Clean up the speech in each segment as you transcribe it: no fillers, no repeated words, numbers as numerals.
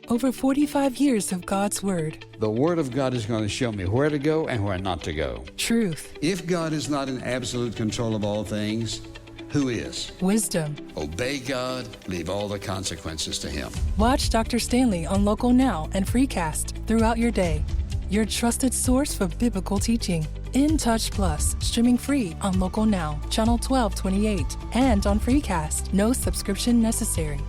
Over 45 years of God's Word. The Word of God is going to show me where to go and where not to go. Truth. If God is not in absolute control of all things, who is? Wisdom. Obey God, leave all the consequences to Him. Watch Dr. Stanley on Local Now and Freecast throughout your day. Your trusted source for biblical teaching. In Touch Plus, streaming free on Local Now, Channel 1228, and on Freecast. No subscription necessary.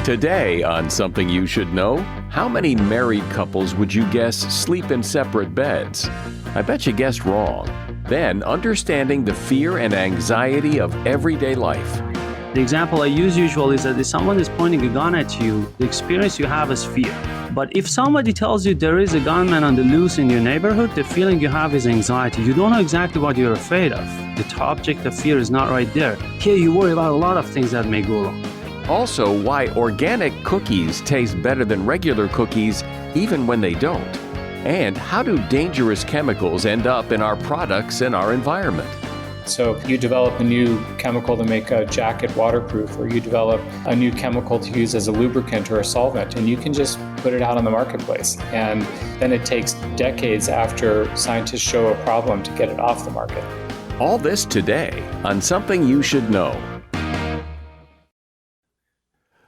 Today on Something You Should Know, how many married couples would you guess sleep in separate beds? I bet you guessed wrong. Then, understanding the fear and anxiety of everyday life. The example I use usually is that if someone is pointing a gun at you, the experience you have is fear. But if somebody tells you there is a gunman on the loose in your neighborhood, the feeling you have is anxiety. You don't know exactly what you're afraid of. The object of fear is not right there. Here you worry about a lot of things that may go wrong. Also, why organic cookies taste better than regular cookies even when they don't. And how do dangerous chemicals end up in our products and our environment? So you develop a new chemical to make a jacket waterproof, or you develop a new chemical to use as a lubricant or a solvent, and you can just put it out on the marketplace. And then it takes decades after scientists show a problem to get it off the market. All this today on Something You Should Know.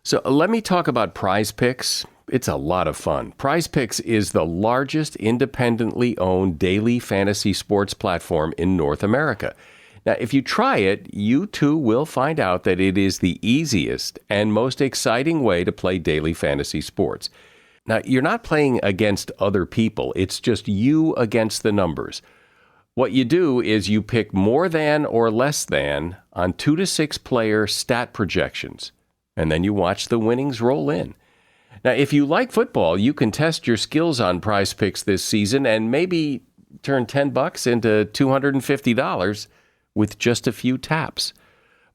So let me talk about Prize Picks. It's a lot of fun. Prize Picks is the largest independently owned daily fantasy sports platform in North America. Now, if you try it, you too will find out that it is the easiest and most exciting way to play daily fantasy sports. Now, you're not playing against other people. It's just you against the numbers. What you do is you pick more than or less than on 2 to 6 player stat projections, and then you watch the winnings roll in. Now, if you like football, you can test your skills on Prize Picks this season and maybe turn $10 into $250 with just a few taps.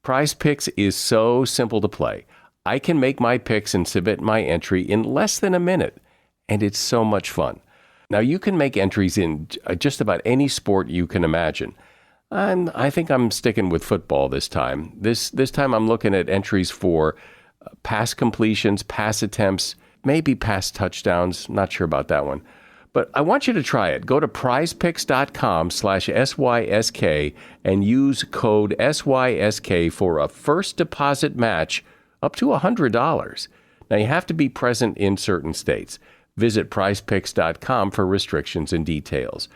Prize Picks is so simple to play. I can make my picks and submit my entry in less than a minute, and it's so much fun. Now, you can make entries in just about any sport you can imagine. I think I'm sticking with football this time. This time I'm looking at entries for pass completions, pass attempts, maybe pass touchdowns. Not sure about that one. But I want you to try it. Go to prizepicks.com/SYSK and use code SYSK for a first deposit match up to $100. Now, you have to be present in certain states. Visit prizepicks.com for restrictions and details.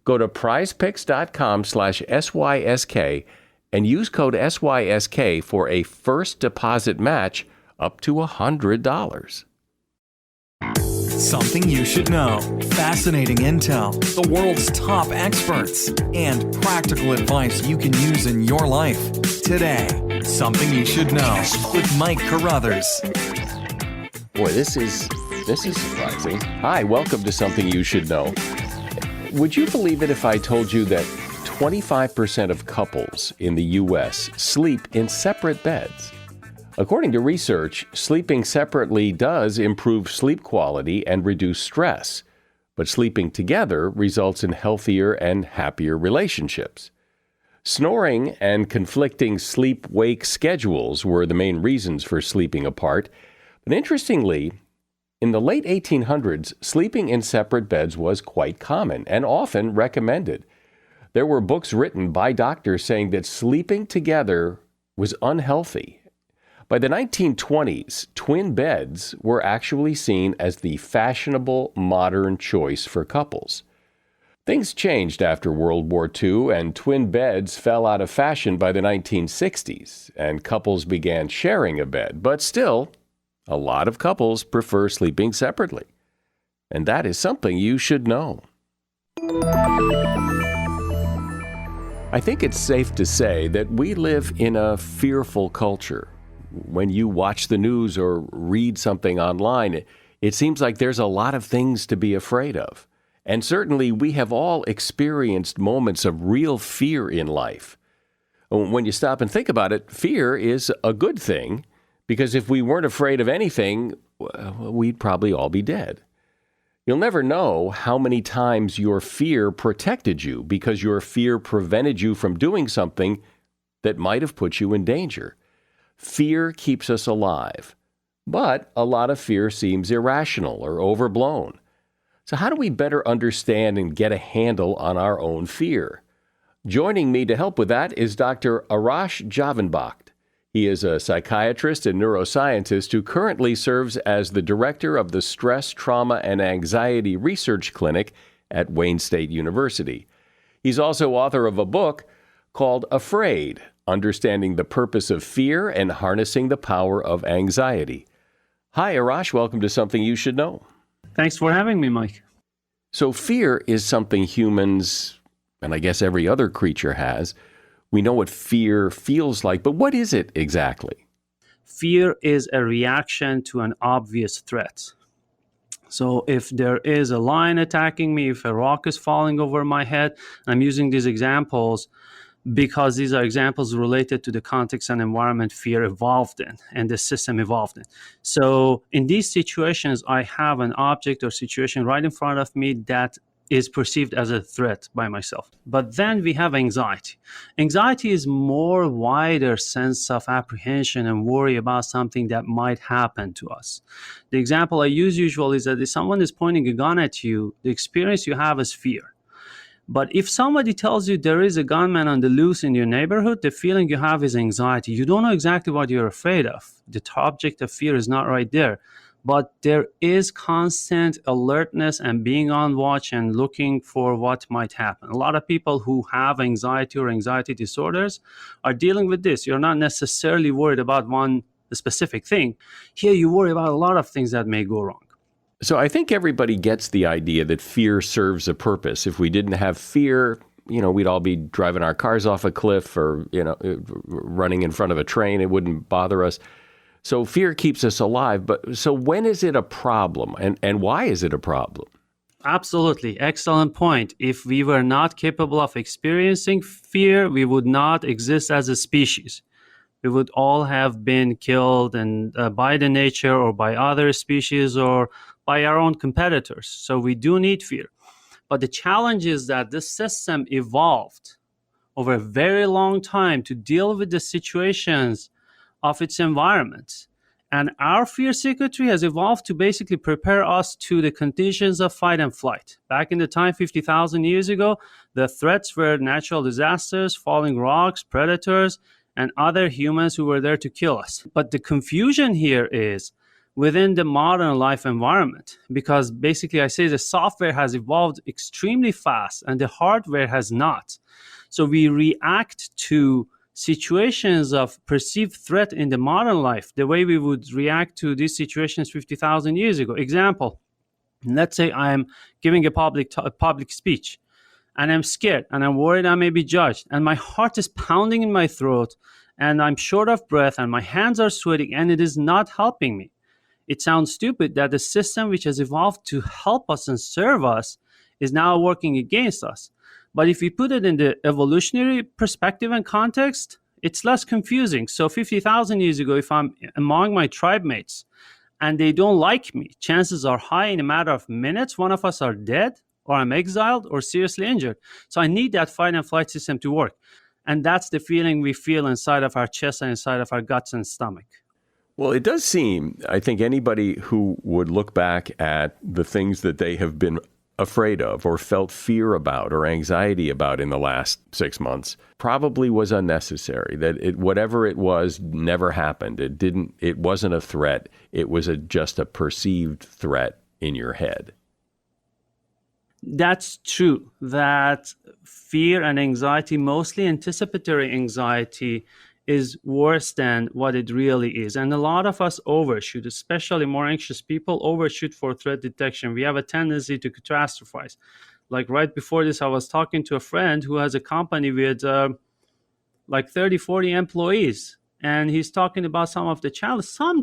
Go to prizepicks.com/SYSK and use code SYSK for a first deposit match up to $100. Something you should know. Fascinating intel, the world's top experts, and practical advice you can use in your life. Today, Something You Should Know with Mike Carruthers. Boy, this is surprising. Hi, welcome to Something You Should Know. Would you believe it if I told you that 25% of couples in the U.S. sleep in separate beds? According to research, sleeping separately does improve sleep quality and reduce stress, but sleeping together results in healthier and happier relationships. Snoring and conflicting sleep-wake schedules were the main reasons for sleeping apart, but interestingly, in the late 1800s, sleeping in separate beds was quite common and often recommended. There were books written by doctors saying that sleeping together was unhealthy. By the 1920s, twin beds were actually seen as the fashionable modern choice for couples. Things changed after World War II, and twin beds fell out of fashion by the 1960s, and couples began sharing a bed. But still, a lot of couples prefer sleeping separately. And that is something you should know. I think it's safe to say that we live in a fearful culture. When you watch the news or read something online, it seems like there's a lot of things to be afraid of. And certainly we have all experienced moments of real fear in life. When you stop and think about it, fear is a good thing, because if we weren't afraid of anything, we'd probably all be dead. You'll never know how many times your fear protected you because your fear prevented you from doing something that might have put you in danger. Fear keeps us alive, but a lot of fear seems irrational or overblown. So how do we better understand and get a handle on our own fear? Joining me to help with that is Dr. Arash Javanbakht. He is a psychiatrist and neuroscientist who currently serves as the director of the Stress, Trauma, and Anxiety Research Clinic at Wayne State University. He's also author of a book called Afraid: Understanding the Purpose of Fear and Harnessing the Power of Anxiety. Hi, Arash. Welcome to Something You Should Know. Thanks for having me, Mike. So fear is something humans, and I guess every other creature has. We know what fear feels like, but what is it exactly? Fear is a reaction to an obvious threat. So if there is a lion attacking me, if a rock is falling over my head, I'm using these examples because these are examples related to the context and environment fear evolved in and the system evolved in. So in these situations, I have an object or situation right in front of me that is perceived as a threat by myself. But then we have anxiety. Anxiety is more wider sense of apprehension and worry about something that might happen to us. The example I use usually is that if someone is pointing a gun at you, the experience you have is fear. But if somebody tells you there is a gunman on the loose in your neighborhood, the feeling you have is anxiety. You don't know exactly what you're afraid of. The object of fear is not right there. But there is constant alertness and being on watch and looking for what might happen. A lot of people who have anxiety or anxiety disorders are dealing with this. You're not necessarily worried about one specific thing. Here you worry about a lot of things that may go wrong. So I think everybody gets the idea that fear serves a purpose. If we didn't have fear, we'd all be driving our cars off a cliff or, running in front of a train. It wouldn't bother us. So fear keeps us alive. But so when is it a problem and why is it a problem? Absolutely. Excellent point. If we were not capable of experiencing fear, we would not exist as a species. We would all have been killed and by the nature or by other species or by our own competitors. So we do need fear. But the challenge is that this system evolved over a very long time to deal with the situations of its environment. And our fear circuitry has evolved to basically prepare us to the conditions of fight and flight. Back in the time, 50,000 years ago, the threats were natural disasters, falling rocks, predators, and other humans who were there to kill us. But the confusion here is within the modern life environment, because basically I say the software has evolved extremely fast and the hardware has not. So we react to situations of perceived threat in the modern life the way we would react to these situations 50,000 years ago. Example, let's say I'm giving a public speech and I'm scared and I'm worried I may be judged and my heart is pounding in my throat and I'm short of breath and my hands are sweating and it is not helping me. It sounds stupid that the system which has evolved to help us and serve us is now working against us. But if we put it in the evolutionary perspective and context, it's less confusing. So 50,000 years ago, if I'm among my tribe mates and they don't like me, chances are high in a matter of minutes, one of us are dead or I'm exiled or seriously injured. So I need that fight and flight system to work. And that's the feeling we feel inside of our chest and inside of our guts and stomach. Well, it does seem, I think anybody who would look back at the things that they have been afraid of or felt fear about or anxiety about in the last 6 months probably was unnecessary, that whatever it was never happened. It wasn't a threat. It was just a perceived threat in your head. That's true, that fear and anxiety, mostly anticipatory anxiety, is worse than what it really is. And a lot of us overshoot, especially more anxious people overshoot for threat detection. We have a tendency to catastrophize. Like right before this, I was talking to a friend who has a company with like 30, 40 employees. And he's talking about some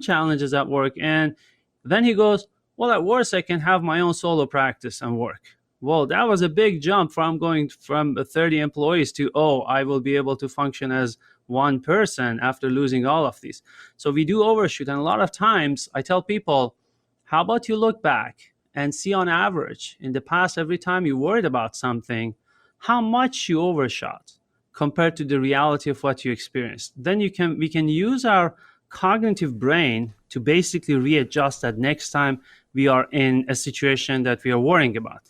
challenges at work. And then he goes, well, at worst, I can have my own solo practice and work. Well, that was a big jump from going from 30 employees to, I will be able to function as one person after losing all of these. So we do overshoot. And a lot of times I tell people, how about you look back and see on average in the past, every time you worried about something, how much you overshot compared to the reality of what you experienced. Then we can use our cognitive brain to basically readjust that next time we are in a situation that we are worrying about.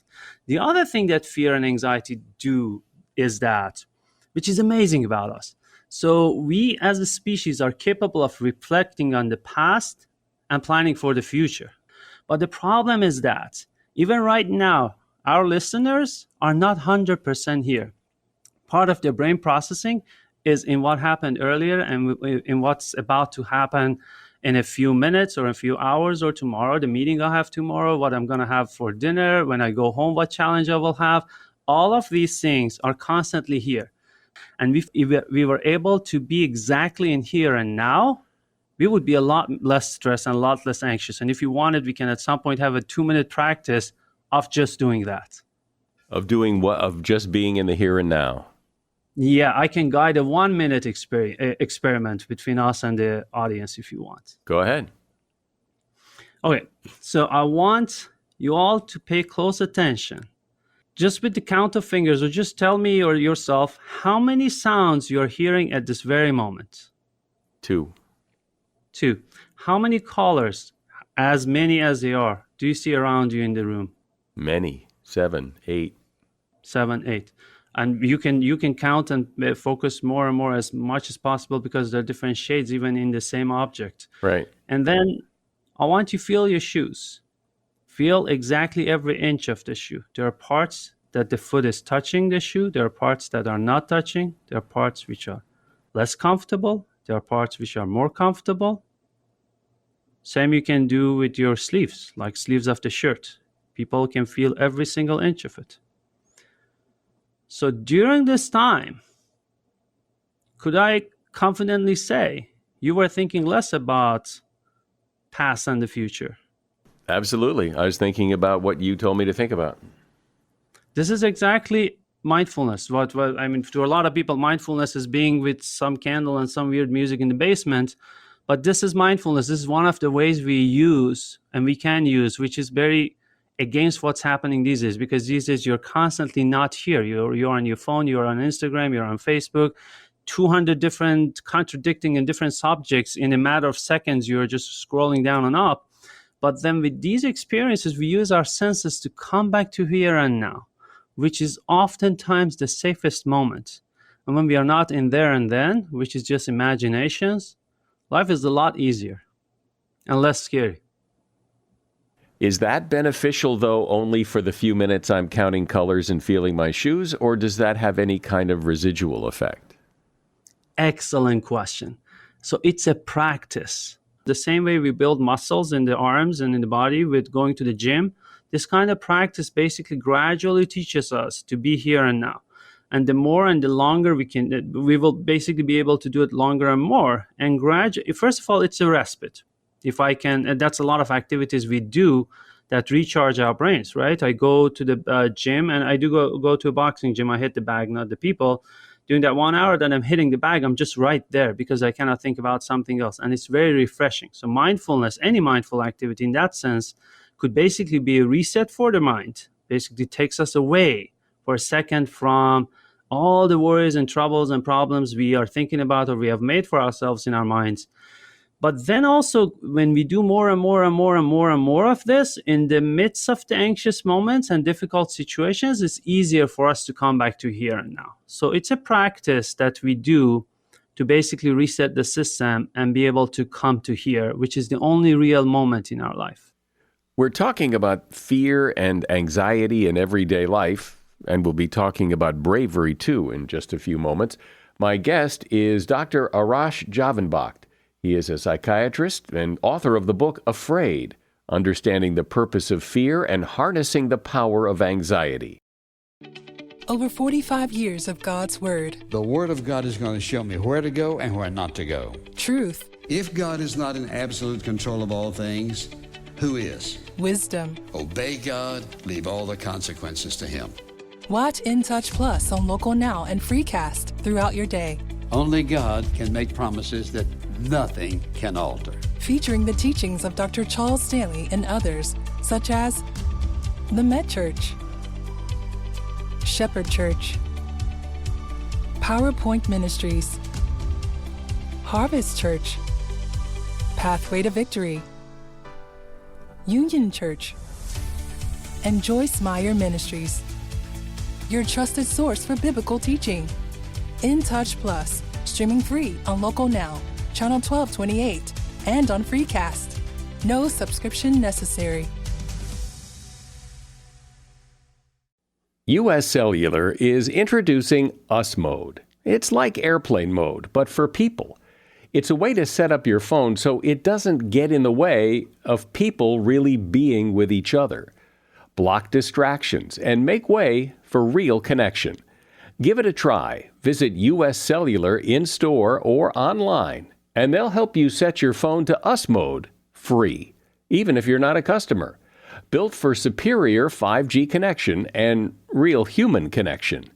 The other thing that fear and anxiety do is that, which is amazing about us. So we as a species are capable of reflecting on the past and planning for the future. But the problem is that even right now, our listeners are not 100% here. Part of their brain processing is in what happened earlier and in what's about to happen in a few minutes or a few hours or tomorrow, the meeting I'll have tomorrow, what I'm going to have for dinner, when I go home, what challenge I will have. All of these things are constantly here. And if we were able to be exactly in here and now, we would be a lot less stressed and a lot less anxious. And if you wanted, we can at some point have a 2-minute practice of just doing that. Of doing what? Of just being in the here and now. Yeah, I can guide a 1-minute experiment between us and the audience if you want. Go ahead. Okay, so I want you all to pay close attention. Just with the count of fingers, or just tell me or yourself how many sounds you're hearing at this very moment. 2. 2. How many colors, as many as they are, do you see around you in the room? Many. 7, 8. 7, 8. And you can count and focus more and more as much as possible because there are different shades even in the same object. Right. And then I want you to feel your shoes. Feel exactly every inch of the shoe. There are parts that the foot is touching the shoe. There are parts that are not touching. There are parts which are less comfortable. There are parts which are more comfortable. Same you can do with your sleeves, like sleeves of the shirt. People can feel every single inch of it. So during this time, could I confidently say you were thinking less about past and the future? Absolutely. I was thinking about what you told me to think about. This is exactly mindfulness. What I mean, to a lot of people, mindfulness is being with some candle and some weird music in the basement. But this is mindfulness. This is one of the ways we use and we can use, which is very against what's happening these days, because these days you're constantly not here. You're on your phone, you're on Instagram, you're on Facebook, 200 different contradicting and different subjects. In a matter of seconds, you're just scrolling down and up. But then with these experiences, we use our senses to come back to here and now, which is oftentimes the safest moment. And when we are not in there and then, which is just imaginations, life is a lot easier and less scary. Is that beneficial, though, only for the few minutes I'm counting colors and feeling my shoes, or does that have any kind of residual effect? Excellent question. So it's a practice. The same way we build muscles in the arms and in the body with going to the gym, this kind of practice basically gradually teaches us to be here and now. And the more and the longer we will basically be able to do it longer and more. And gradually, first of all, it's a respite. If I can, and that's a lot of activities we do that recharge our brains, right? I go to the gym, and I do go to a boxing gym. I hit the bag, not the people. During that 1 hour that I'm hitting the bag, I'm just right there because I cannot think about something else. And it's very refreshing. So mindfulness, any mindful activity in that sense, could basically be a reset for the mind. Basically takes us away for a second from all the worries and troubles and problems we are thinking about or we have made for ourselves in our minds. But then also, when we do more and more and more and more and more of this, in the midst of the anxious moments and difficult situations, it's easier for us to come back to here and now. So it's a practice that we do to basically reset the system and be able to come to here, which is the only real moment in our life. We're talking about fear and anxiety in everyday life, and we'll be talking about bravery, too, in just a few moments. My guest is Dr. Arash Javanbakht. He is a psychiatrist and author of the book Afraid, Understanding the Purpose of Fear and Harnessing the Power of Anxiety. Over 45 years of God's Word. The Word of God is going to show me where to go and where not to go. Truth. If God is not in absolute control of all things, who is? Wisdom. Obey God, leave all the consequences to Him. Watch In Touch Plus on Local Now and Freecast throughout your day. Only God can make promises that nothing can alter. Featuring the teachings of Dr. Charles Stanley and others, such as the Met Church, Shepherd Church, PowerPoint Ministries, Harvest Church, Pathway to Victory, Union Church, and Joyce Meyer Ministries. Your trusted source for biblical teaching. In Touch Plus, streaming free on Local Now, Channel 1228, and on Freecast. No subscription necessary. US Cellular is introducing Us Mode. It's like airplane mode, but for people. It's a way to set up your phone so it doesn't get in the way of people really being with each other. Block distractions and make way for real connection. Give it a try. Visit US Cellular in-store or online, and they'll help you set your phone to Us Mode free, even if you're not a customer. Built for superior 5G connection and real human connection.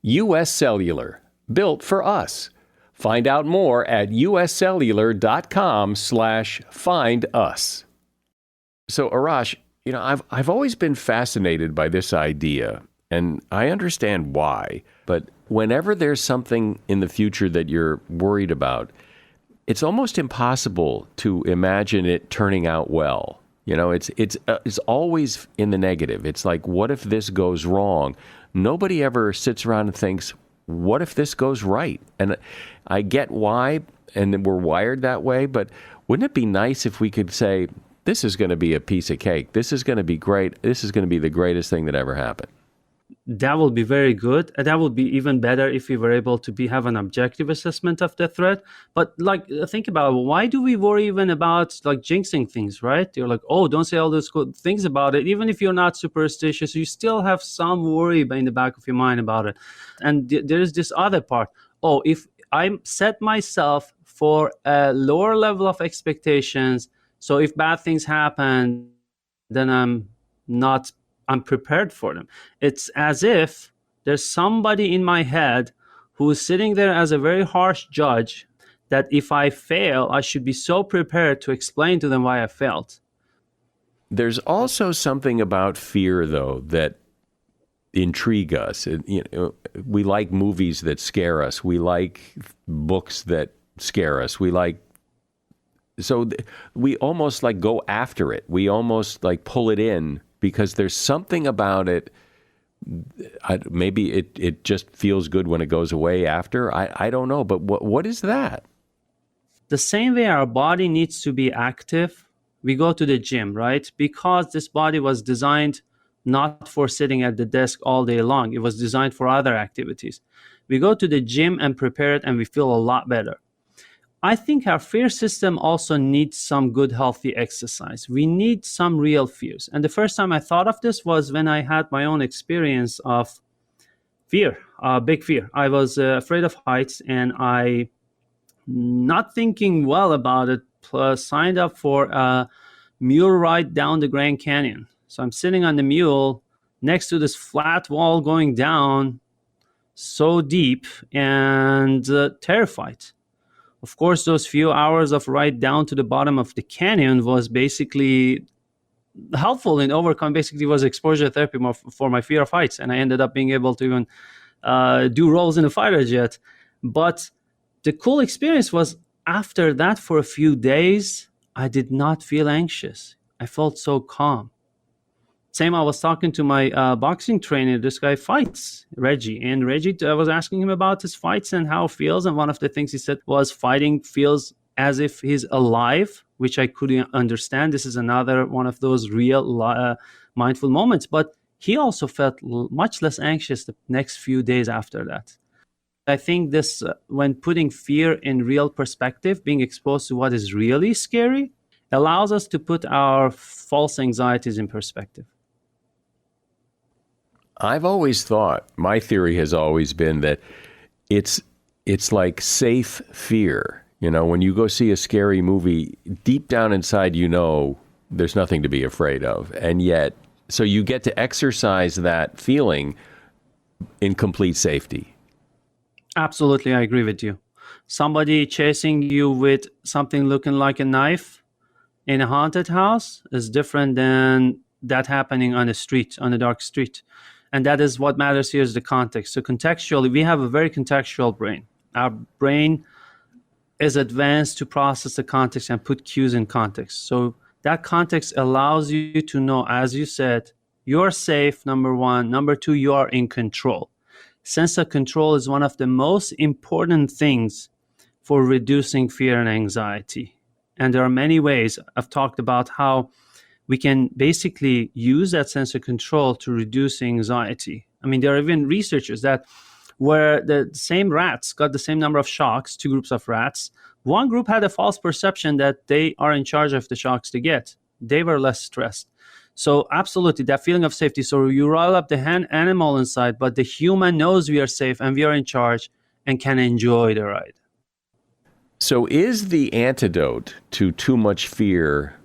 US Cellular, built for us. Find out more at uscellular.com/findus. So, Arash, I've always been fascinated by this idea, and I understand why. But whenever there's something in the future that you're worried about, it's almost impossible to imagine it turning out well. It's always in the negative. It's like, what if this goes wrong? Nobody ever sits around and thinks, what if this goes right? And I get why, and we're wired that way, but wouldn't it be nice if we could say, this is going to be a piece of cake. This is going to be great. This is going to be the greatest thing that ever happened. That will be very good. That would be even better if we were able to have an objective assessment of the threat. But think about it. Why do we worry even about jinxing things, right? You're like, oh, don't say all those good things about it. Even if you're not superstitious, you still have some worry in the back of your mind about it. And there is this other part. Oh, if I set myself for a lower level of expectations, so if bad things happen, then I'm prepared for them. It's as if there's somebody in my head who is sitting there as a very harsh judge that if I fail, I should be so prepared to explain to them why I failed. There's also something about fear, though, that intrigue us. We like movies that scare us. We like books that scare us. We almost go after it. We almost pull it in, because there's something about it. Maybe it just feels good when it goes away after. I don't know. But what is that? The same way our body needs to be active, we go to the gym, right? Because this body was designed not for sitting at the desk all day long. It was designed for other activities. We go to the gym and prepare it, and we feel a lot better. I think our fear system also needs some good, healthy exercise. We need some real fears. And the first time I thought of this was when I had my own experience of fear, big fear. I was afraid of heights, and I, not thinking well about it, signed up for a mule ride down the Grand Canyon. So I'm sitting on the mule next to this flat wall going down so deep and terrified. Of course, those few hours of ride down to the bottom of the canyon was basically helpful in overcome. Basically, was exposure therapy for my fear of heights, and I ended up being able to even do roles in a fighter jet. But the cool experience was after that, for a few days, I did not feel anxious. I felt so calm. Same, I was talking to my boxing trainer. This guy fights, Reggie. And Reggie, I was asking him about his fights and how it feels. And one of the things he said was fighting feels as if he's alive, which I couldn't understand. This is another one of those real mindful moments. But he also felt much less anxious the next few days after that. I think this, when putting fear in real perspective, being exposed to what is really scary, allows us to put our false anxieties in perspective. I've always thought, my theory has always been that it's like safe fear. When you go see a scary movie, deep down inside, there's nothing to be afraid of. And yet, so you get to exercise that feeling in complete safety. Absolutely, I agree with you. Somebody chasing you with something looking like a knife in a haunted house is different than that happening on a street, on a dark street. And that is what matters here is the context. So contextually, we have a very contextual brain. Our brain is advanced to process the context and put cues in context. So that context allows you to know, as you said, you're safe, number one. Number two, you are in control. Sense of control is one of the most important things for reducing fear and anxiety. And there are many ways. I've talked about how we can basically use that sense of control to reduce anxiety. I mean, there are even researchers that where the same rats got the same number of shocks, two groups of rats. One group had a false perception that they are in charge of the shocks they get. They were less stressed. So absolutely, that feeling of safety. So you roll up the animal inside, but the human knows we are safe and we are in charge and can enjoy the ride. So is the antidote to too much fear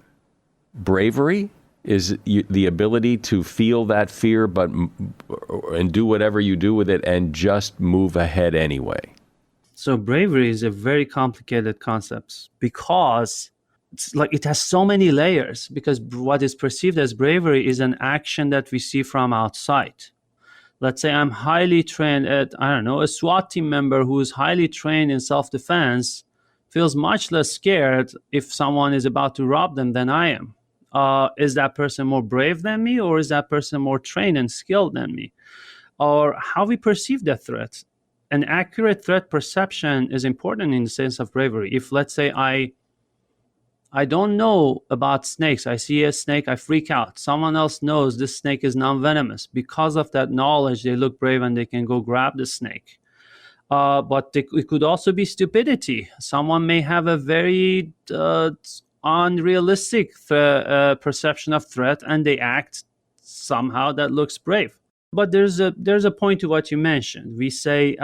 bravery? Is the ability to feel that fear and do whatever you do with it and just move ahead anyway? So bravery is a very complicated concept because it's like it has so many layers, because what is perceived as bravery is an action that we see from outside. Let's say I'm highly trained at, I don't know, a SWAT team member who is highly trained in self-defense feels much less scared if someone is about to rob them than I am. Is that person more brave than me, or is that person more trained and skilled than me? Or how we perceive the threat. An accurate threat perception is important in the sense of bravery. If, let's say, I don't know about snakes. I see a snake, I freak out. Someone else knows this snake is non-venomous. Because of that knowledge, they look brave and they can go grab the snake. But it could also be stupidity. Someone may have a very unrealistic perception of threat, and they act somehow that looks brave. But there's a point to what you mentioned. We say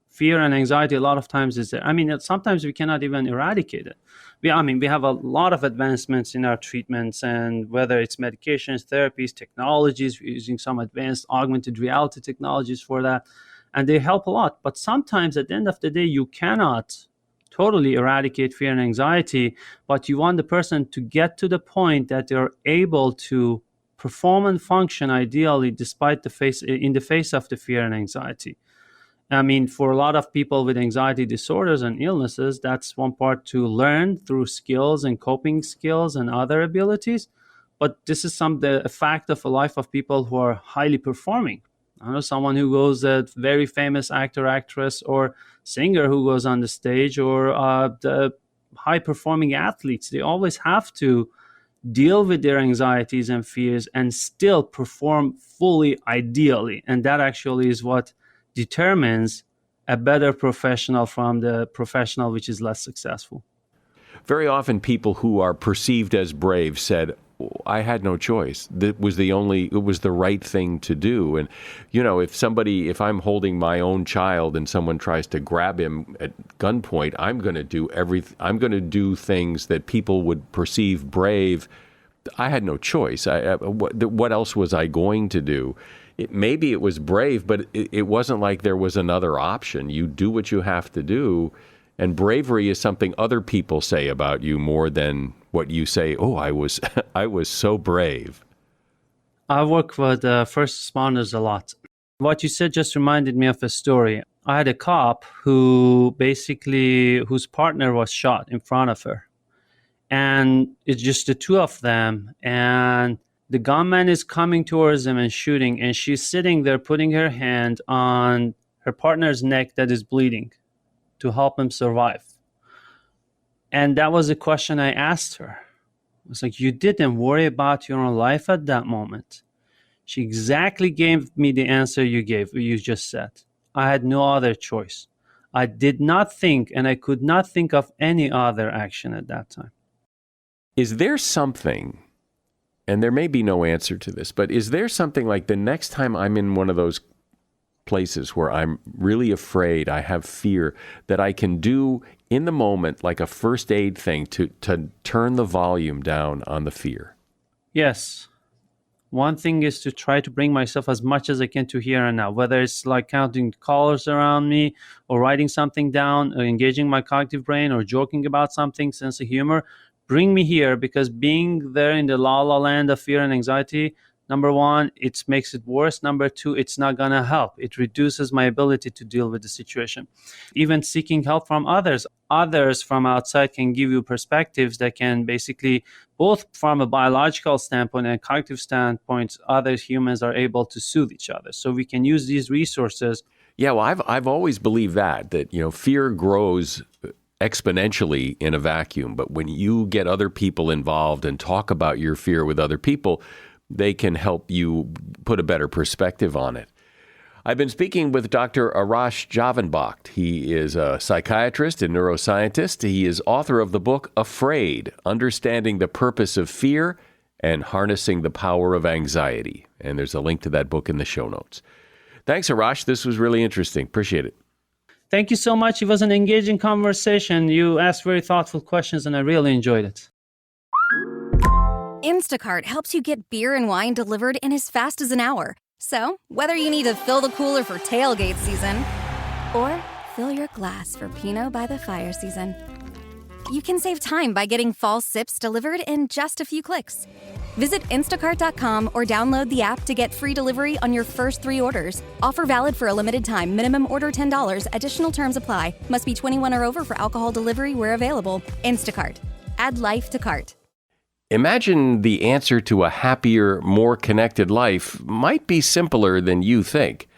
fear and anxiety a lot of times is there. I mean, sometimes we cannot even eradicate it. We have a lot of advancements in our treatments, and whether it's medications, therapies, technologies, we're using some advanced augmented reality technologies for that, and they help a lot. But sometimes at the end of the day, you cannot totally eradicate fear and anxiety, but you want the person to get to the point that they're able to perform and function ideally despite in the face of the fear and anxiety. I mean, for a lot of people with anxiety disorders and illnesses, that's one part to learn through skills and coping skills and other abilities. But this is a fact of a life of people who are highly performing. I know someone who goes, a very famous actor, actress, or singer who goes on the stage, or the high-performing athletes. They always have to deal with their anxieties and fears and still perform fully ideally. And that actually is what determines a better professional from the professional which is less successful. Very often people who are perceived as brave said, I had no choice. It was the right thing to do. And, if I'm holding my own child and someone tries to grab him at gunpoint, I'm going to do things that people would perceive brave. I had no choice. What else was I going to do? Maybe it was brave, but it wasn't like there was another option. You do what you have to do. And bravery is something other people say about you more than what you say, oh, I was so brave. I work with first responders a lot. What you said just reminded me of a story. I had a cop whose partner was shot in front of her. And it's just the two of them. And the gunman is coming towards them and shooting. And she's sitting there putting her hand on her partner's neck that is bleeding to help him survive. And that was a question I asked her. I was like, you didn't worry about your own life at that moment. She exactly gave me the answer you just said. I had no other choice. I did not think, and I could not think of any other action at that time. Is there something, and there may be no answer to this, but is there something like the next time I'm in one of those places where I'm really afraid, I have fear, that I can do in the moment, like a first aid thing to turn the volume down on the fear? Yes. One thing is to try to bring myself as much as I can to here and now, whether it's like counting colors around me or writing something down or engaging my cognitive brain or joking about something, sense of humor. Bring me here, because being there in the la la land of fear and anxiety Number one, it makes it worse. Number two, it's not going to help. It reduces my ability to deal with the situation. Even seeking help from others from outside can give you perspectives that can basically, both from a biological standpoint and a cognitive standpoint, other humans are able to soothe each other. So we can use these resources. Yeah, well, I've always believed that fear grows exponentially in a vacuum, but when you get other people involved and talk about your fear with other people, they can help you put a better perspective on it. I've been speaking with Dr. Arash Javanbakht. He is a psychiatrist and neuroscientist. He is author of the book Afraid: Understanding the Purpose of Fear and Harnessing the Power of Anxiety. And there's a link to that book in the show notes. Thanks, Arash. This was really interesting. Appreciate it. Thank you so much. It was an engaging conversation. You asked very thoughtful questions, and I really enjoyed it. Instacart helps you get beer and wine delivered in as fast as an hour. So, whether you need to fill the cooler for tailgate season or fill your glass for Pinot by the fire season, you can save time by getting fall sips delivered in just a few clicks. Visit instacart.com or download the app to get free delivery on your first 3 orders. Offer valid for a limited time. Minimum order $10. Additional terms apply. Must be 21 or over for alcohol delivery where available. Instacart. Add life to cart. Imagine the answer to a happier, more connected life might be simpler than you think.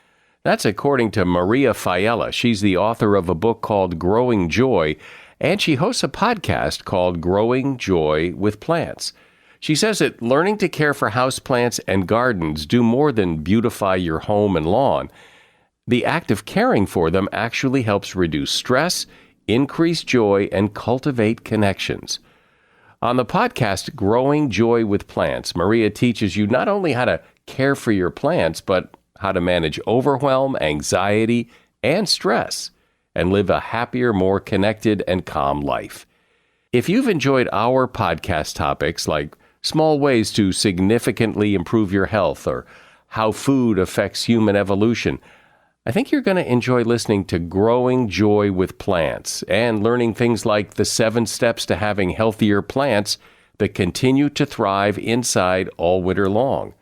That's according to Maria Fiella. She's the author of a book called Growing Joy, and she hosts a podcast called Growing Joy with Plants. She says that learning to care for houseplants and gardens do more than beautify your home and lawn. The act of caring for them actually helps reduce stress, increase joy, and cultivate connections. On the podcast Growing Joy with Plants, Maria teaches you not only how to care for your plants, but how to manage overwhelm, anxiety, and stress, and live a happier, more connected, and calm life. If you've enjoyed our podcast topics like small ways to significantly improve your health or how food affects human evolution, I think you're going to enjoy listening to Growing Joy with Plants and learning things like the 7 steps to having healthier plants that continue to thrive inside all winter long,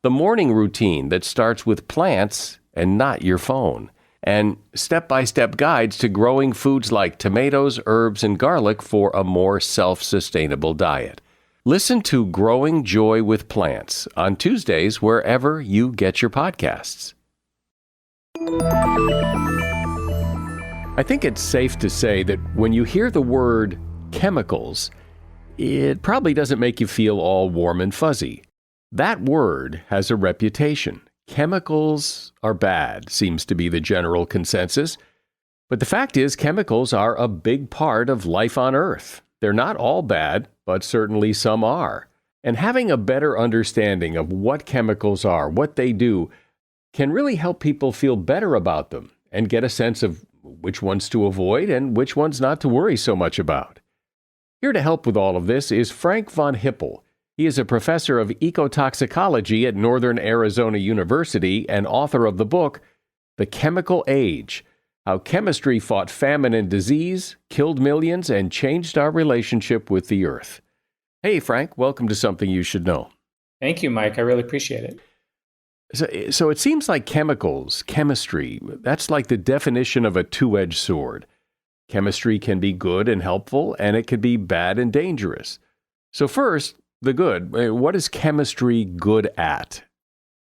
the morning routine that starts with plants and not your phone, and step-by-step guides to growing foods like tomatoes, herbs, and garlic for a more self-sustainable diet. Listen to Growing Joy with Plants on Tuesdays wherever you get your podcasts. I think it's safe to say that when you hear the word chemicals, it probably doesn't make you feel all warm and fuzzy. That word has a reputation. Chemicals are bad, seems to be the general consensus. But the fact is, chemicals are a big part of life on Earth. They're not all bad, but certainly some are. And having a better understanding of what chemicals are, what they do, can really help people feel better about them and get a sense of which ones to avoid and which ones not to worry so much about. Here to help with all of this is Frank von Hippel. He is a professor of ecotoxicology at Northern Arizona University and author of the book, The Chemical Age: How Chemistry Fought Famine and Disease, Killed Millions, and Changed Our Relationship with the Earth. Hey, Frank, welcome to Something You Should Know. Thank you, Mike. I really appreciate it. So it seems like chemistry, that's like the definition of a two-edged sword. Chemistry can be good and helpful, and it can be bad and dangerous. So first, the good. What is chemistry good at?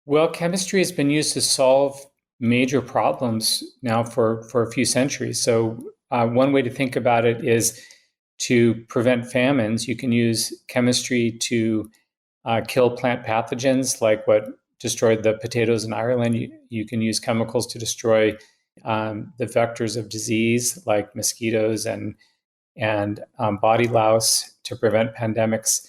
Well, chemistry has been used to solve major problems now for a few centuries. So one way to think about it is to prevent famines. You can use chemistry to kill plant pathogens like what destroyed the potatoes in Ireland. You can use chemicals to destroy the vectors of disease like mosquitoes and body louse to prevent pandemics.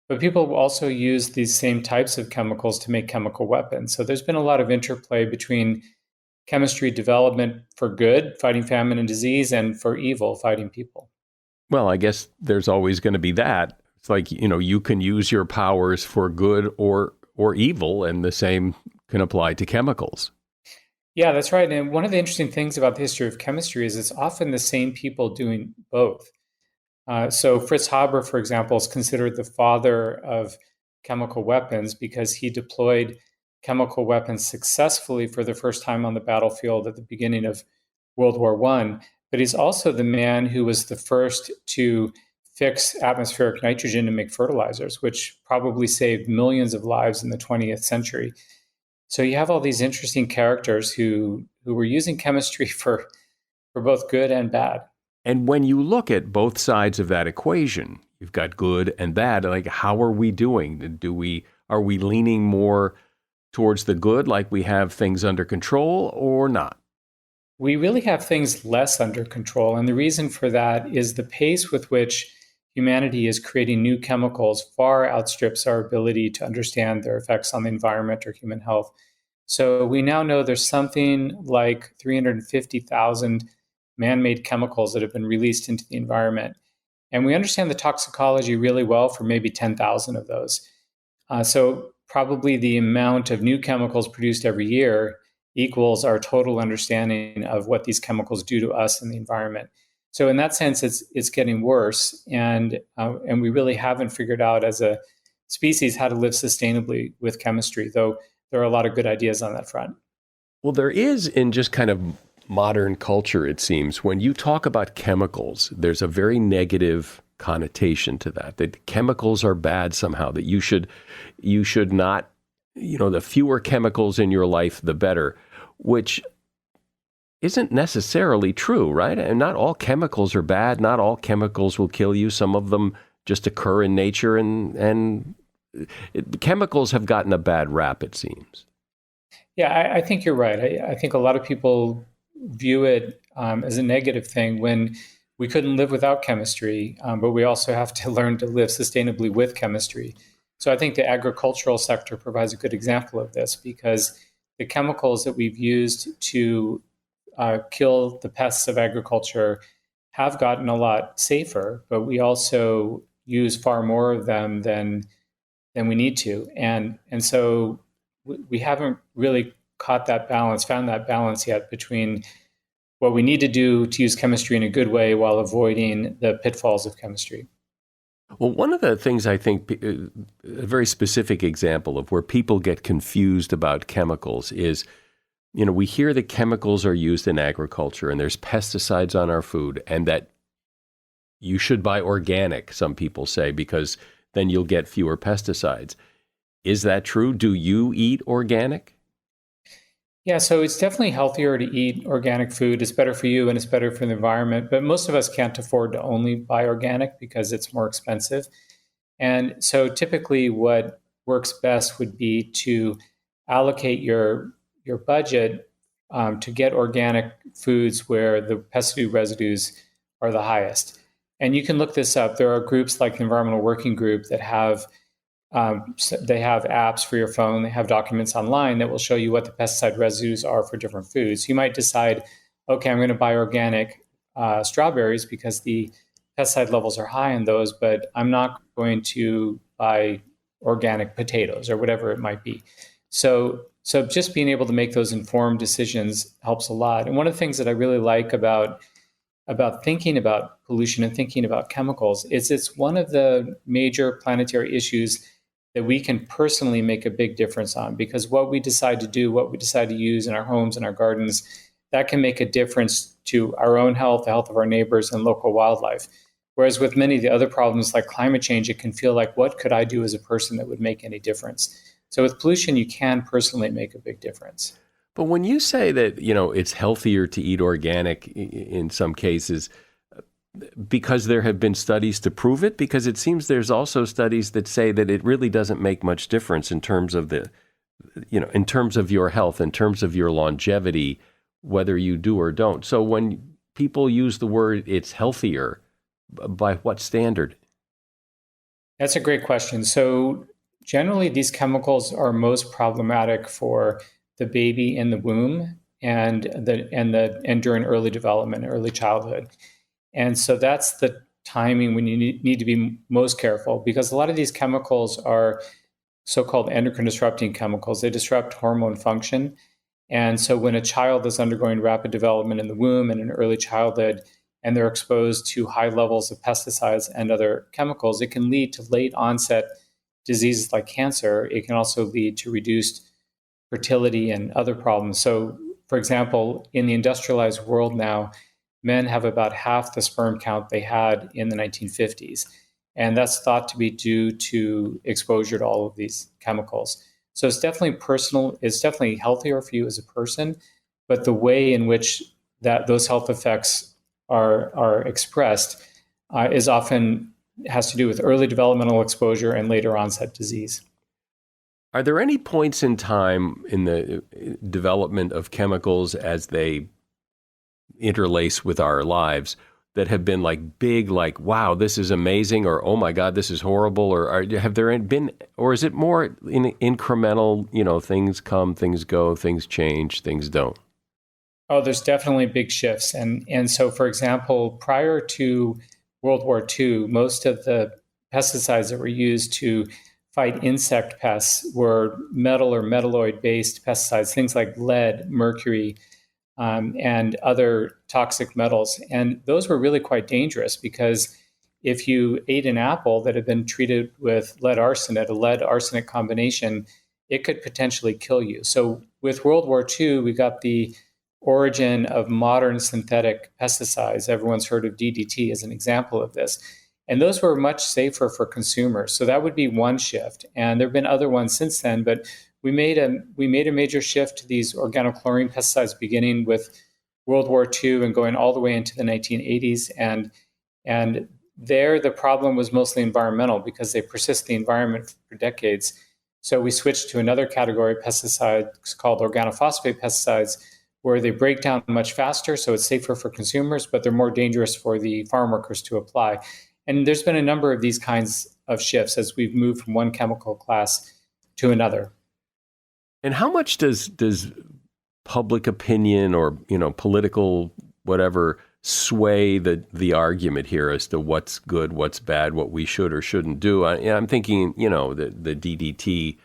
But people also use these same types of chemicals to make chemical weapons. So there's been a lot of interplay between chemistry development for good, fighting famine and disease, and for evil, fighting people. Well, I guess there's always going to be that. It's like, you can use your powers for good or evil, and the same can apply to chemicals. Yeah, that's right. And one of the interesting things about the history of chemistry is it's often the same people doing both. So Fritz Haber, for example, is considered the father of chemical weapons because he deployed chemical weapons successfully for the first time on the battlefield at the beginning of World War I. But he's also the man who was the first to fix atmospheric nitrogen to make fertilizers, which probably saved millions of lives in the 20th century. So you have all these interesting characters who were using chemistry for both good and bad. And when you look at both sides of that equation, you've got good and bad. Like, how are we doing? Are we leaning more towards the good, like we have things under control, or not? We really have things less under control. And the reason for that is the pace with which humanity is creating new chemicals far outstrips our ability to understand their effects on the environment or human health. So we now know there's something like 350,000 man-made chemicals that have been released into the environment. And we understand the toxicology really well for maybe 10,000 of those. So probably the amount of new chemicals produced every year equals our total understanding of what these chemicals do to us and the environment. So in that sense, it's getting worse, and we really haven't figured out as a species how to live sustainably with chemistry, though there are a lot of good ideas on that front. Well, there is in just kind of modern culture, it seems, when you talk about chemicals, there's a very negative connotation to that chemicals are bad somehow, that you should not, the fewer chemicals in your life, the better, which isn't necessarily true, right? And not all chemicals are bad. Not all chemicals will kill you. Some of them just occur in nature, and chemicals have gotten a bad rap, it seems. Yeah, I think you're right. I think a lot of people view it as a negative thing when we couldn't live without chemistry, but we also have to learn to live sustainably with chemistry. So I think the agricultural sector provides a good example of this, because the chemicals that we've used to kill the pests of agriculture have gotten a lot safer, but we also use far more of them than we need to. And so we haven't really found that balance yet between what we need to do to use chemistry in a good way while avoiding the pitfalls of chemistry. Well, one of the things I think, a very specific example of where people get confused about chemicals is, we hear that chemicals are used in agriculture and there's pesticides on our food, and that you should buy organic, some people say, because then you'll get fewer pesticides. Is that true? Do you eat organic? Yeah, so it's definitely healthier to eat organic food. It's better for you and it's better for the environment. But most of us can't afford to only buy organic because it's more expensive. And so typically what works best would be to allocate your budget to get organic foods where the pesticide residues are the highest. And you can look this up. There are groups like the Environmental Working Group that have they have apps for your phone. They have documents online that will show you what the pesticide residues are for different foods. You might decide, okay, I'm going to buy organic strawberries because the pesticide levels are high in those, but I'm not going to buy organic potatoes or whatever it might be. So just being able to make those informed decisions helps a lot. And one of the things that I really like about thinking about pollution and thinking about chemicals is it's one of the major planetary issues that we can personally make a big difference on, because what we decide to do, what we decide to use in our homes and our gardens, that can make a difference to our own health, the health of our neighbors, and local wildlife. Whereas with many of the other problems like climate change, it can feel like, what could I do as a person that would make any difference? So with pollution, you can personally make a big difference. But when you say that, it's healthier to eat organic in some cases, because there have been studies to prove it, because it seems there's also studies that say that it really doesn't make much difference in terms of in terms of your health, in terms of your longevity, whether you do or don't. So when people use the word it's healthier, by what standard? That's a great question. So generally, these chemicals are most problematic for the baby in the womb and during early development, early childhood. And so that's the timing when you need to be most careful, because a lot of these chemicals are so-called endocrine disrupting chemicals. They disrupt hormone function. And so when a child is undergoing rapid development in the womb and in early childhood, and they're exposed to high levels of pesticides and other chemicals, it can lead to late onset diseases like cancer, it can also lead to reduced fertility and other problems. So, for example, in the industrialized world now, men have about half the sperm count they had in the 1950s. And that's thought to be due to exposure to all of these chemicals. So it's definitely personal, it's definitely healthier for you as a person, but the way in which those health effects are expressed is often has to do with early developmental exposure and later onset disease. Are there any points in time in the development of chemicals as they interlace with our lives that have been like big, like, wow, this is amazing, or oh my God, this is horrible, or have there been, or is it more incremental, things come, things go, things change, things don't? Oh, there's definitely big shifts. And so, for example, prior to World War II, most of the pesticides that were used to fight insect pests were metal or metalloid-based pesticides, things like lead, mercury, and other toxic metals. And those were really quite dangerous because if you ate an apple that had been treated with lead arsenate, a lead arsenic combination, it could potentially kill you. So with World War II, we got the origin of modern synthetic pesticides. Everyone's heard of DDT as an example of this. And those were much safer for consumers. So that would be one shift. And there have been other ones since then, but we made a major shift to these organochlorine pesticides beginning with World War II and going all the way into the 1980s. And there the problem was mostly environmental because they persist in the environment for decades. So we switched to another category of pesticides called organophosphate pesticides, where they break down much faster, so it's safer for consumers, but they're more dangerous for the farm workers to apply. And there's been a number of these kinds of shifts as we've moved from one chemical class to another. And how much does public opinion or political whatever sway the argument here as to what's good, what's bad, what we should or shouldn't do? I'm thinking the DDT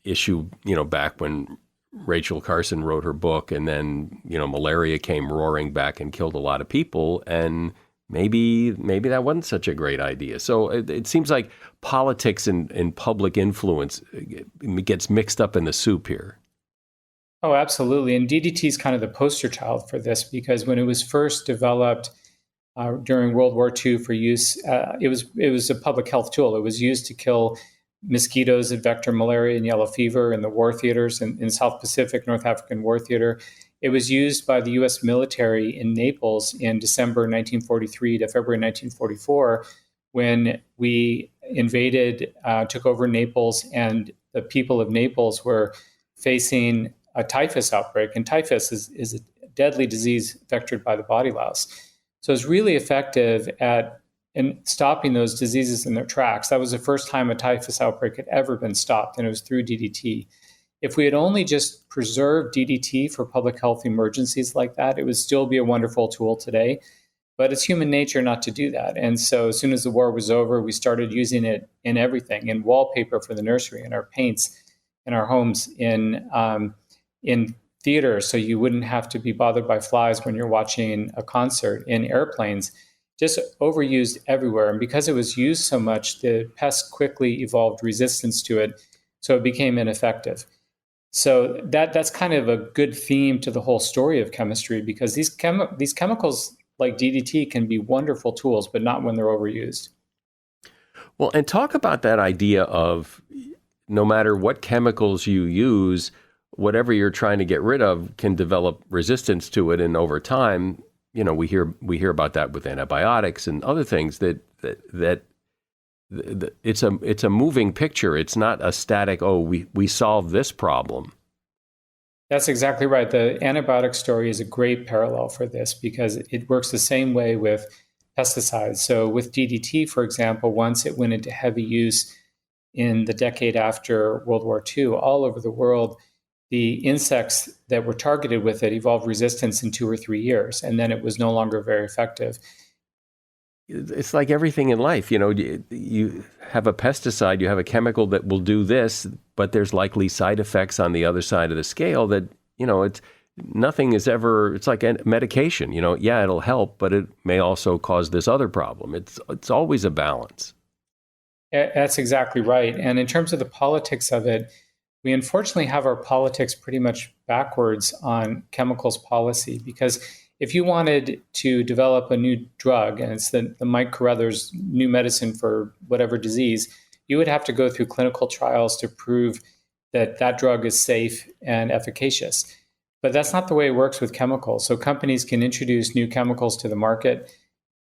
issue back when Rachel Carson wrote her book, and then malaria came roaring back and killed a lot of people, and maybe that wasn't such a great idea. So it seems like politics and public influence gets mixed up in the soup here. Oh, absolutely. And DDT is kind of the poster child for this because when it was first developed during World War II for use, it was a public health tool. It was used to kill mosquitoes that vector malaria and yellow fever in the war theaters in South Pacific, North African War Theater. It was used by the U.S. military in Naples in December 1943 to February 1944 when we invaded, took over Naples, and the people of Naples were facing a typhus outbreak. And typhus is a deadly disease vectored by the body louse. So it's really effective at stopping those diseases in their tracks. That was the first time a typhus outbreak had ever been stopped, and it was through DDT. If we had only just preserved DDT for public health emergencies like that, it would still be a wonderful tool today. But it's human nature not to do that. And so as soon as the war was over, we started using it in everything, in wallpaper for the nursery, in our paints, in our homes, in theater, so you wouldn't have to be bothered by flies when you're watching a concert, in airplanes, just overused everywhere. And because it was used so much, the pest quickly evolved resistance to it, so it became ineffective. So that's kind of a good theme to the whole story of chemistry, because these chemicals like DDT can be wonderful tools, but not when they're overused. Well, and talk about that idea of no matter what chemicals you use, whatever you're trying to get rid of can develop resistance to it, and over time, we hear about that with antibiotics and other things that it's a moving picture. It's not a static, we solved this problem. That's exactly right. The antibiotic story is a great parallel for this because it works the same way with pesticides. So with DDT, for example, once it went into heavy use in the decade after World War II, all over the world, the insects that were targeted with it evolved resistance in 2 or 3 years, and then it was no longer very effective. It's like everything in life. You have a pesticide, you have a chemical that will do this, but there's likely side effects on the other side of the scale that, it's nothing is ever, it's like a medication, it'll help, but it may also cause this other problem. It's always a balance. That's exactly right. And in terms of the politics of it, we unfortunately have our politics pretty much backwards on chemicals policy, because if you wanted to develop a new drug, and it's the Mike Carruthers new medicine for whatever disease, you would have to go through clinical trials to prove that that drug is safe and efficacious. But that's not the way it works with chemicals. So companies can introduce new chemicals to the market,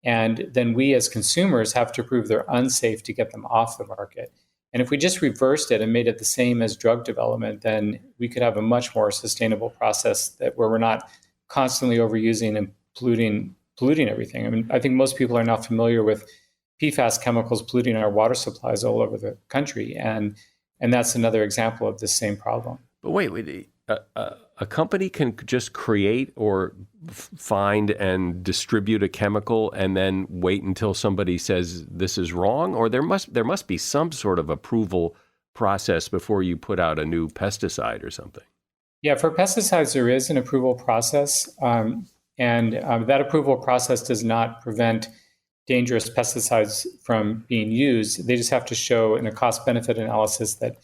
and then we as consumers have to prove they're unsafe to get them off the market. And if we just reversed it and made it the same as drug development, then we could have a much more sustainable process where we're not constantly overusing and polluting everything. I mean, I think most people are now familiar with PFAS chemicals polluting our water supplies all over the country, and that's another example of the same problem. But wait, a company can just create or find and distribute a chemical and then wait until somebody says this is wrong? Or there must be some sort of approval process before you put out a new pesticide or something. Yeah, for pesticides, there is an approval process. And that approval process does not prevent dangerous pesticides from being used. They just have to show in a cost-benefit analysis that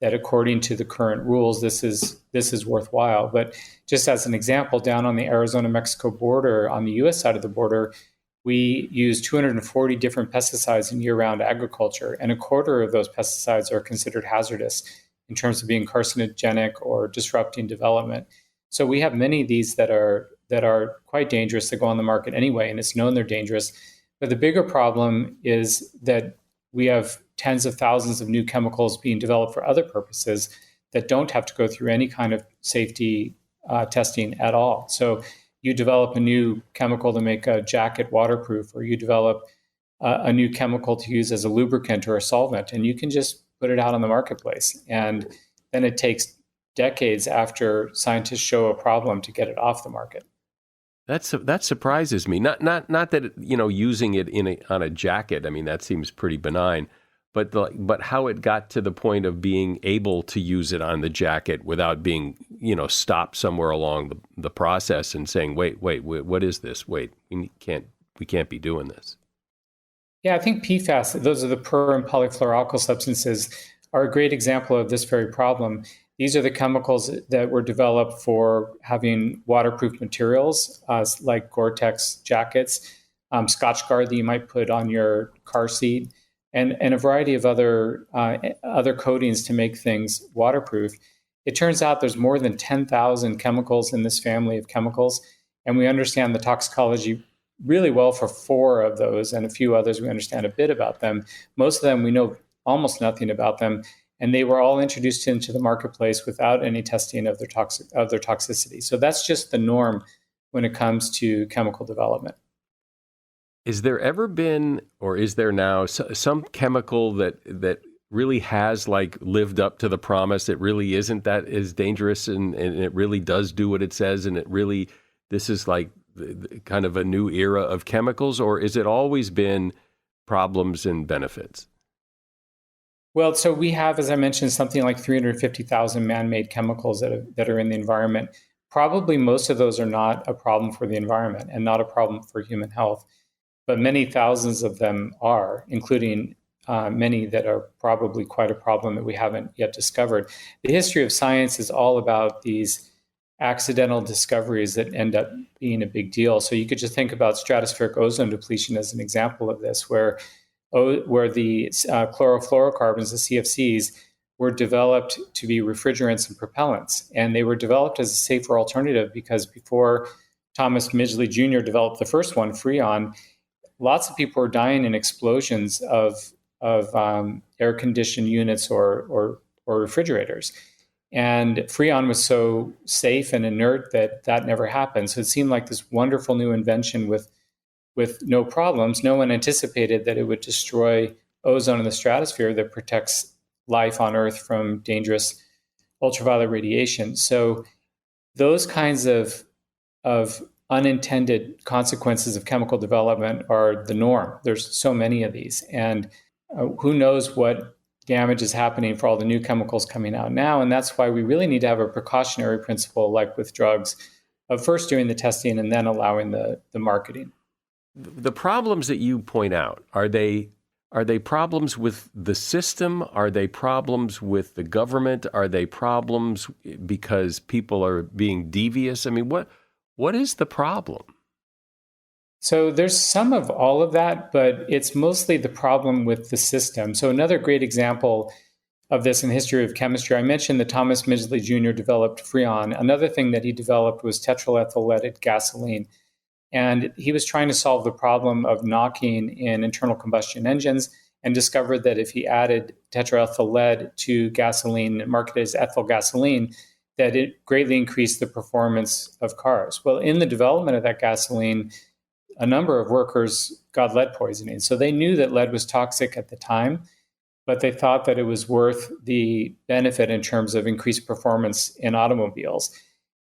according to the current rules, this is worthwhile. But just as an example, down on the Arizona-Mexico border, on the U.S. side of the border, we use 240 different pesticides in year-round agriculture, and a quarter of those pesticides are considered hazardous in terms of being carcinogenic or disrupting development. So we have many of these that are quite dangerous that go on the market anyway, and it's known they're dangerous. But the bigger problem is that we have tens of thousands of new chemicals being developed for other purposes that don't have to go through any kind of safety testing at all. So you develop a new chemical to make a jacket waterproof, or you develop a new chemical to use as a lubricant or a solvent, and you can just put it out on the marketplace. And then it takes decades after scientists show a problem to get it off the market. That surprises me. Not that using it on a jacket. I mean, that seems pretty benign, but how it got to the point of being able to use it on the jacket without being stopped somewhere along the process and saying, wait, what is this? Wait, we can't be doing this. Yeah, I think PFAS, those are the per and polyfluoroalkyl substances, are a great example of this very problem. These are the chemicals that were developed for having waterproof materials, like Gore-Tex jackets, Scotchgard that you might put on your car seat, and a variety of other coatings to make things waterproof. It turns out there's more than 10,000 chemicals in this family of chemicals, and we understand the toxicology really well for 4 of those, and a few others we understand a bit about them. Most of them we know almost nothing about them. And they were all introduced into the marketplace without any testing of their toxicity. So that's just the norm when it comes to chemical development. Is there ever been, or is there now, some chemical that really has lived up to the promise? It really isn't that as dangerous, and it really does do what it says, and this is kind of a new era of chemicals, or is it always been problems and benefits? Well, so we have, as I mentioned, something like 350,000 man-made chemicals that are in the environment. Probably most of those are not a problem for the environment and not a problem for human health, but many thousands of them are, including many that are probably quite a problem that we haven't yet discovered. The history of science is all about these accidental discoveries that end up being a big deal. So you could just think about stratospheric ozone depletion as an example of this, where the chlorofluorocarbons, the CFCs, were developed to be refrigerants and propellants. And they were developed as a safer alternative because before Thomas Midgley Jr. developed the first one, Freon, lots of people were dying in explosions of air-conditioned units or refrigerators. And Freon was so safe and inert that never happened. So it seemed like this wonderful new invention with no problems. No one anticipated that it would destroy ozone in the stratosphere that protects life on Earth from dangerous ultraviolet radiation. So those kinds of unintended consequences of chemical development are the norm. There's so many of these. And who knows what damage is happening for all the new chemicals coming out now. And that's why we really need to have a precautionary principle, like with drugs, of first doing the testing and then allowing the marketing. The problems that you point out, are they Are they problems with the system? Are they problems with the government? Are they problems because people are being devious? I mean, what is the problem? So there's some of all of that, but it's mostly the problem with the system. So another great example of this in the history of chemistry, I mentioned that Thomas Midgley Jr. developed Freon. Another thing that he developed was tetraethyl leaded gasoline. And he was trying to solve the problem of knocking in internal combustion engines and discovered that if he added tetraethyl lead to gasoline marketed as ethyl gasoline, that it greatly increased the performance of cars. Well, in the development of that gasoline, a number of workers got lead poisoning. So they knew that lead was toxic at the time, but they thought that it was worth the benefit in terms of increased performance in automobiles.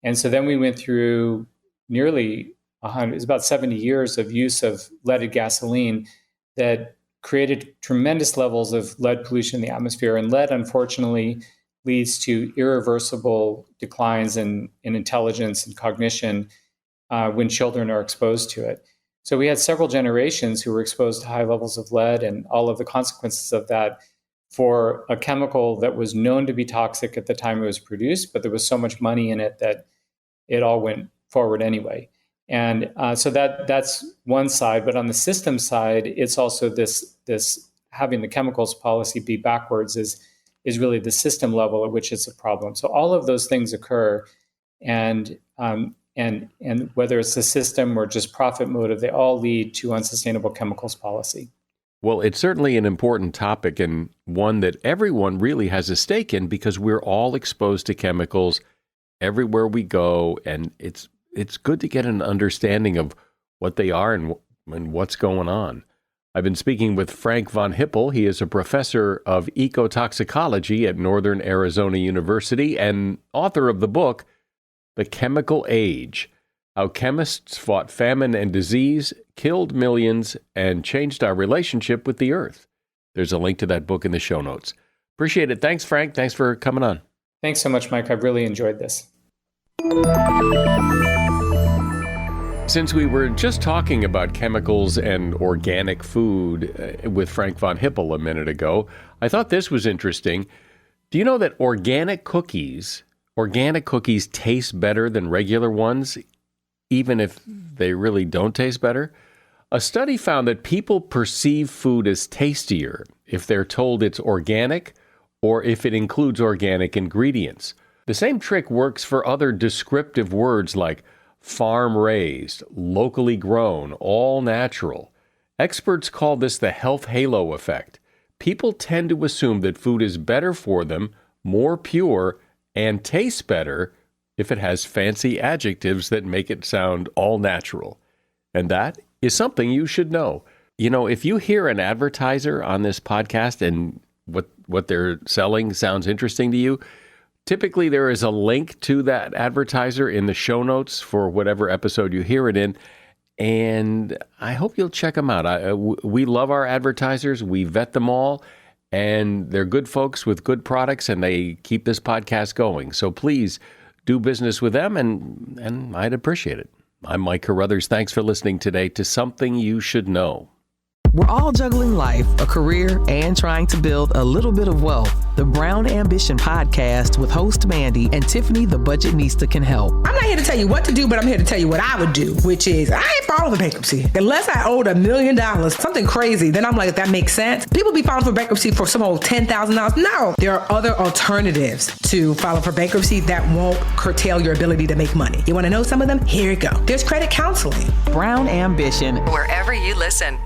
And so then we went through nearly it was about 70 years of use of leaded gasoline that created tremendous levels of lead pollution in the atmosphere. And lead, unfortunately, leads to irreversible declines in intelligence and cognition when children are exposed to it. So we had several generations who were exposed to high levels of lead and all of the consequences of that for a chemical that was known to be toxic at the time it was produced, but there was so much money in it that it all went forward anyway. And so that's one side. But on the system side, it's also this having the chemicals policy be backwards is really the system level at which it's a problem. So all of those things occur, and whether it's the system or just profit motive, they all lead to unsustainable chemicals policy. Well, it's certainly an important topic and one that everyone really has a stake in because we're all exposed to chemicals everywhere we go, and it's good to get an understanding of what they are and what's going on. I've been speaking with Frank von Hippel. He is a professor of ecotoxicology at Northern Arizona University and author of the book, The Chemical Age: How Chemists Fought Famine and Disease, Killed Millions, and Changed Our Relationship with the Earth. There's a link to that book in the show notes. Appreciate it. Thanks, Frank. Thanks for coming on. Thanks so much, Mike. I've really enjoyed this. Since we were just talking about chemicals and organic food with Frank von Hippel a minute ago, I thought this was interesting. Do you know that organic cookies taste better than regular ones, even if they really don't taste better? A study found that people perceive food as tastier if they're told it's organic or if it includes organic ingredients. The same trick works for other descriptive words like farm-raised, locally grown, all natural. Experts call this the health halo effect. People tend to assume that food is better for them, more pure, and tastes better if it has fancy adjectives that make it sound all natural. And that is something you should know. You know, if you hear an advertiser on this podcast and what they're selling sounds interesting to you, typically there is a link to that advertiser in the show notes for whatever episode you hear it in, and I hope you'll check them out. We love our advertisers. We vet them all, and they're good folks with good products, and they keep this podcast going. So please do business with them, and I'd appreciate it. I'm Mike Carruthers. Thanks for listening today to Something You Should Know. We're all juggling life, a career, and trying to build a little bit of wealth. The Brown Ambition podcast with host Mandy and Tiffany the Budgetnista can help. I'm not here to tell you what to do, but I'm here to tell you what I would do, which is I ain't filing for bankruptcy. Unless I owed $1 million, something crazy, then I'm like, if that makes sense. People be filing for bankruptcy for some old $10,000. No, there are other alternatives to filing for bankruptcy that won't curtail your ability to make money. You want to know some of them? Here you go. There's credit counseling. Brown Ambition. Wherever you listen.